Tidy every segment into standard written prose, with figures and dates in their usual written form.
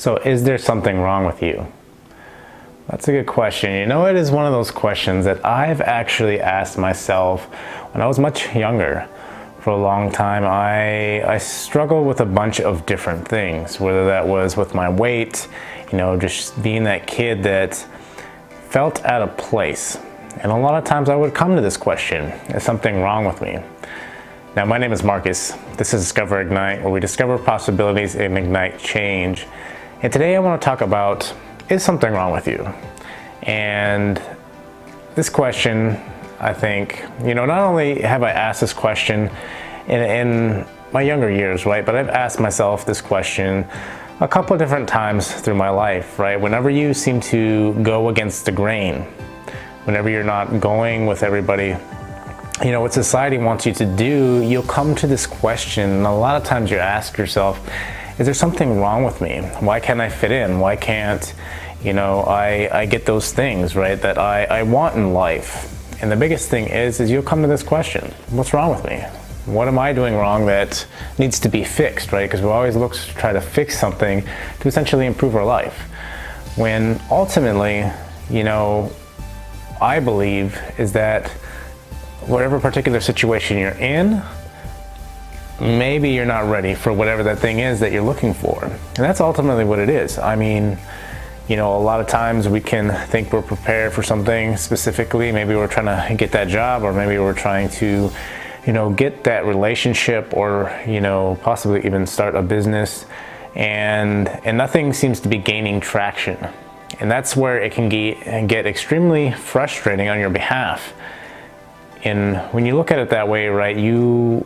So is there something wrong with you? That's a good question. You know, it is one of those questions that I've actually asked myself when I was much younger. For a long time, I struggled with a bunch of different things, whether that was with my weight, you know, just being that kid that felt out of place. And a lot of times I would come to this question, is something wrong with me? Now, my name is Marcus. This is Discover Ignite, where we discover possibilities and ignite change. And today I want to talk about, is something wrong with you? And this question, I think, you know, not only have I asked this question in my younger years, right, but I've asked myself this question a couple of different times through my life, right? Whenever you seem to go against the grain, whenever you're not going with everybody, you know, what society wants you to do, you'll come to this question, and a lot of times you ask yourself, is there something wrong with me? Why can't I fit in? Why can't, you know, I get those things, right, that I want in life? And the biggest thing is you'll come to this question, what's wrong with me? What am I doing wrong that needs to be fixed, right? Because we always look to try to fix something to essentially improve our life. When ultimately, you know, I believe is that whatever particular situation you're in, maybe you're not ready for whatever that thing is that you're looking for. And that's ultimately what it is. I mean, you know, a lot of times we can think we're prepared for something specifically. Maybe we're trying to get that job, or maybe we're trying to, you know, get that relationship, or, you know, possibly even start a business, and nothing seems to be gaining traction. And that's where it can get extremely frustrating on your behalf. And when you look at it that way, right, you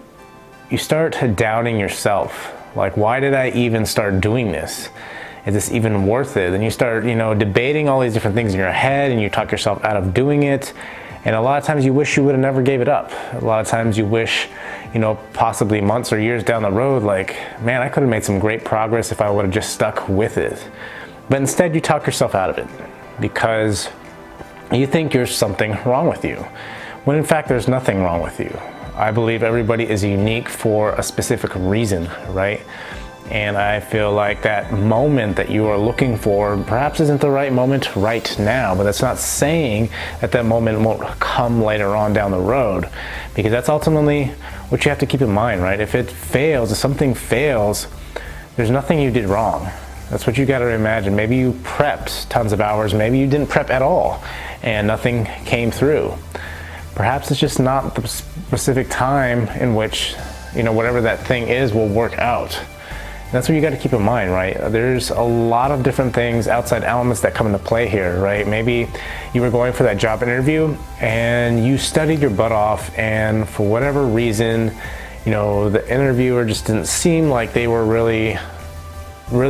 start doubting yourself. Like, why did I even start doing this? Is this even worth it? And you start, you know, debating all these different things in your head, and you talk yourself out of doing it. And a lot of times you wish you would have never gave it up. A lot of times you wish, you know, possibly months or years down the road, like, man, I could have made some great progress if I would have just stuck with it. But instead you talk yourself out of it because you think there's something wrong with you, when in fact there's nothing wrong with you. I believe everybody is unique for a specific reason, right? And I feel like that moment that you are looking for perhaps isn't the right moment right now, but that's not saying that that moment won't come later on down the road, because that's ultimately what you have to keep in mind, right? If it fails, if something fails, there's nothing you did wrong. That's what you got to imagine. Maybe you prepped tons of hours, maybe you didn't prep at all and nothing came through. Perhaps it's just not the specific time in which, you know, whatever that thing is will work out. That's what you got to keep in mind, right? There's a lot of different things, outside elements that come into play here, right? Maybe you were going for that job interview and you studied your butt off, and for whatever reason, you know, the interviewer just didn't seem like they were really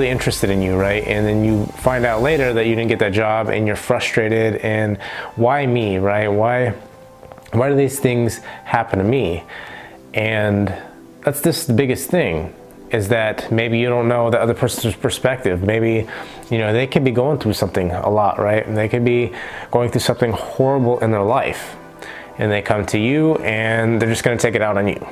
interested in you, right? And then you find out later that you didn't get that job and you're frustrated, and why me, right? Why do these things happen to me? And that's just the biggest thing, is that maybe you don't know the other person's perspective. Maybe, you know, they could be going through something a lot, right? And they could be going through something horrible in their life, and they come to you and they're just going to take it out on you,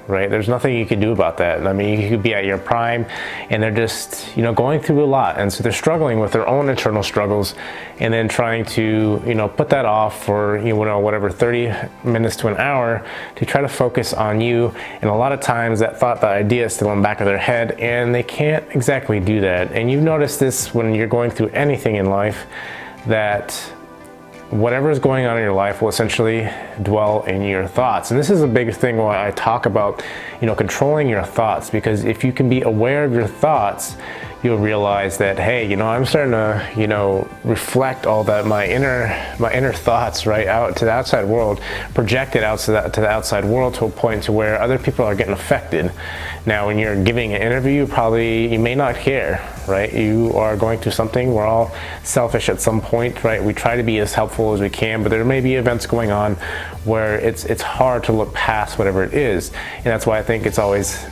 right? There's nothing you can do about that. I mean, you could be at your prime and they're just, you know, going through a lot, and so they're struggling with their own internal struggles, and then trying to, you know, put that off for, you know, whatever, 30 minutes to an hour to try to focus on you. And a lot of times that thought, that idea is still in the back of their head, and they can't exactly do that. And you've noticed this when you're going through anything in life, that whatever is going on in your life will essentially dwell in your thoughts. And this is a big thing why I talk about, you know, controlling your thoughts, because if you can be aware of your thoughts, you'll realize that, hey, you know, I'm starting to, you know, reflect all that my inner thoughts, right, out to the outside world, project it out to the outside world, to a point to where other people are getting affected. Now, when you're giving an interview, you may not care, right? You are going through something. We're all selfish at some point, right? We try to be as helpful as we can, but there may be events going on where it's hard to look past whatever it is. And that's why I think it's always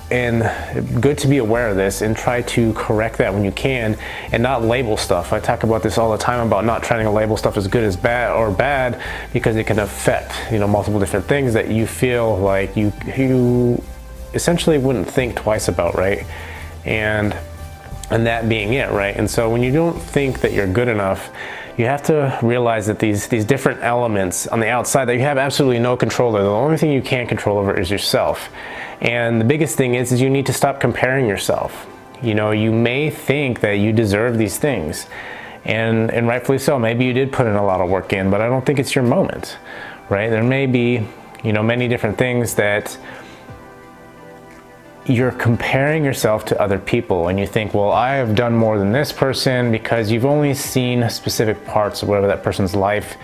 good to be aware of this and try to correct that when you can, and not label stuff. I talk about this all the time, about not trying to label stuff as good as bad, because it can affect, you know, multiple different things that you feel like you essentially wouldn't think twice about, right? And and that being it, right? And so when you don't think that you're good enough, you have to realize that these different elements on the outside that you have absolutely no control over. The only thing you can't control over is yourself. And the biggest thing is you need to stop comparing yourself. You know, you may think that you deserve these things, and rightfully so. Maybe you did put in a lot of work in, but I don't think it's your moment, right? There may be, you know, many different things that you're comparing yourself to other people, and you think, well, I have done more than this person, because you've only seen specific parts of whatever that person's life,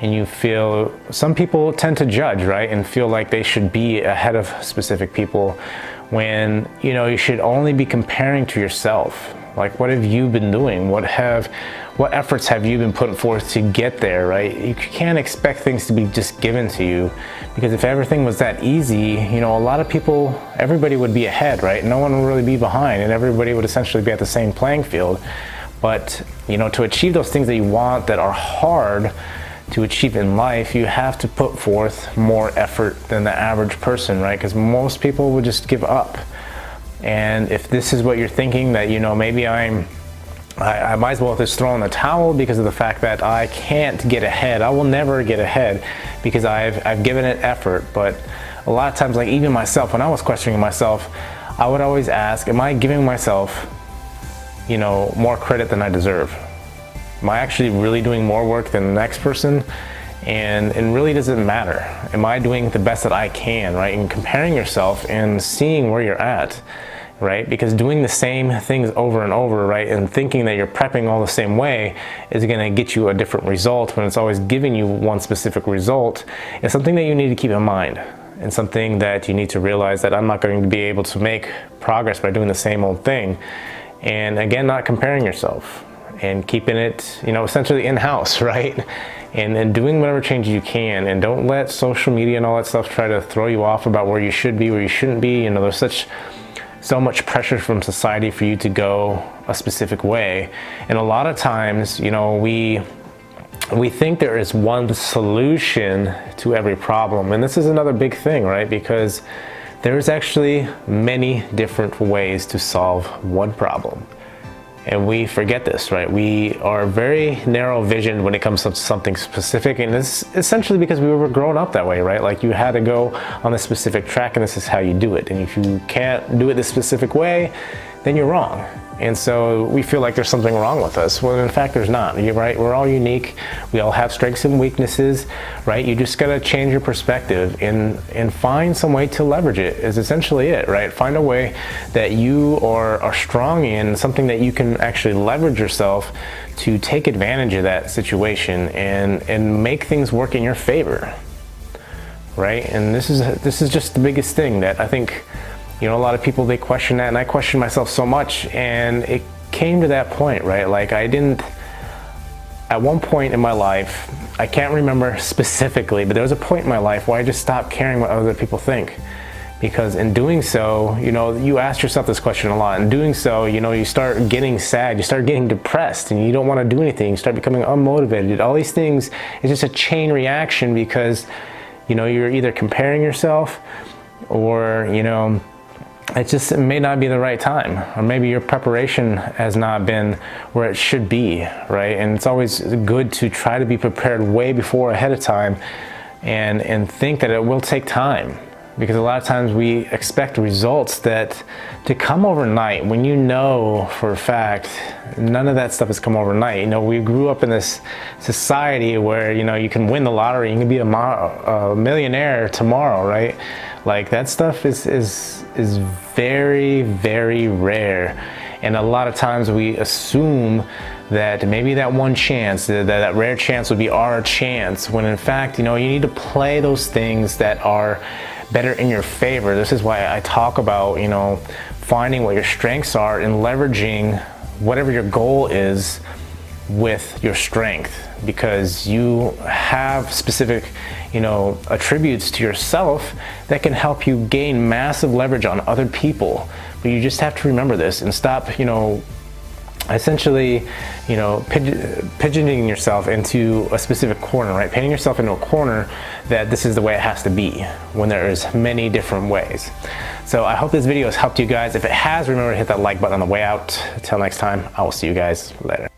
and you feel, some people tend to judge, right, and feel like they should be ahead of specific people, when, you know, you should only be comparing to yourself. Like, what have you been doing? What efforts have you been putting forth to get there, right? You can't expect things to be just given to you, because if everything was that easy, you know, a lot of people, everybody would be ahead, right? No one would really be behind, and everybody would essentially be at the same playing field. But, you know, to achieve those things that you want that are hard to achieve in life, you have to put forth more effort than the average person, right? Because most people would just give up. And if this is what you're thinking, that, you know, maybe I might as well just throw in the towel because of the fact that I can't get ahead. I will never get ahead because I've given it effort. But a lot of times, like even myself, when I was questioning myself, I would always ask, am I giving myself, you know, more credit than I deserve? Am I actually really doing more work than the next person? And it really doesn't matter. Am I doing the best that I can, right? And comparing yourself and seeing where you're at, right? Because doing the same things over and over, right, and thinking that you're prepping all the same way is going to get you a different result when it's always giving you one specific result. It's something that you need to keep in mind, and something that you need to realize that I'm not going to be able to make progress by doing the same old thing. And again, not comparing yourself and keeping it, you know, essentially in-house, right? And doing whatever changes you can, and don't let social media and all that stuff try to throw you off about where you should be, where you shouldn't be. You know, there's so much pressure from society for you to go a specific way. And a lot of times, you know, we think there is one solution to every problem. And this is another big thing, right? Because there's actually many different ways to solve one problem. And we forget this, right? We are very narrow visioned when it comes to something specific, and it's essentially because we were grown up that way, right? Like, you had to go on a specific track, and this is how you do it. And if you can't do it this specific way, then you're wrong. And so we feel like there's something wrong with us. Well, in fact, there's not. You're right. We're all unique. We all have strengths and weaknesses, right? You just got to change your perspective and find some way to leverage it, is essentially it, right? Find a way that you are strong in, something that you can actually leverage yourself to take advantage of that situation and make things work in your favor, right? And this is just the biggest thing that I think, you know, a lot of people, they question that, and I question myself so much, and it came to that point, right? Like, at one point in my life, I can't remember specifically, but there was a point in my life where I just stopped caring what other people think. Because in doing so, you know, you ask yourself this question a lot. In doing so, you know, you start getting sad, you start getting depressed, and you don't want to do anything. You start becoming unmotivated. All these things is just a chain reaction, because, you know, you're either comparing yourself, or, you know, it may not be the right time, or maybe your preparation has not been where it should be, right? And it's always good to try to be prepared way before, ahead of time, and think that it will take time, because a lot of times we expect results that to come overnight, when you know for a fact none of that stuff has come overnight. You know, we grew up in this society where, you know, you can win the lottery, you can be a millionaire tomorrow, right? Like, that stuff is very, very rare. And a lot of times we assume that maybe that one chance, that rare chance would be our chance, when in fact, you know, you need to play those things that are better in your favor. This is why I talk about, you know, finding what your strengths are and leveraging whatever your goal is with your strength, because you have specific, you know, attributes to yourself that can help you gain massive leverage on other people. But you just have to remember this and stop, you know, essentially, you know, pigeoning yourself into a specific corner, right? Painting yourself into a corner that this is the way it has to be when there's many different ways. So I hope this video has helped you guys. If it has, remember to hit that like button on the way out. Until next time, I will see you guys later.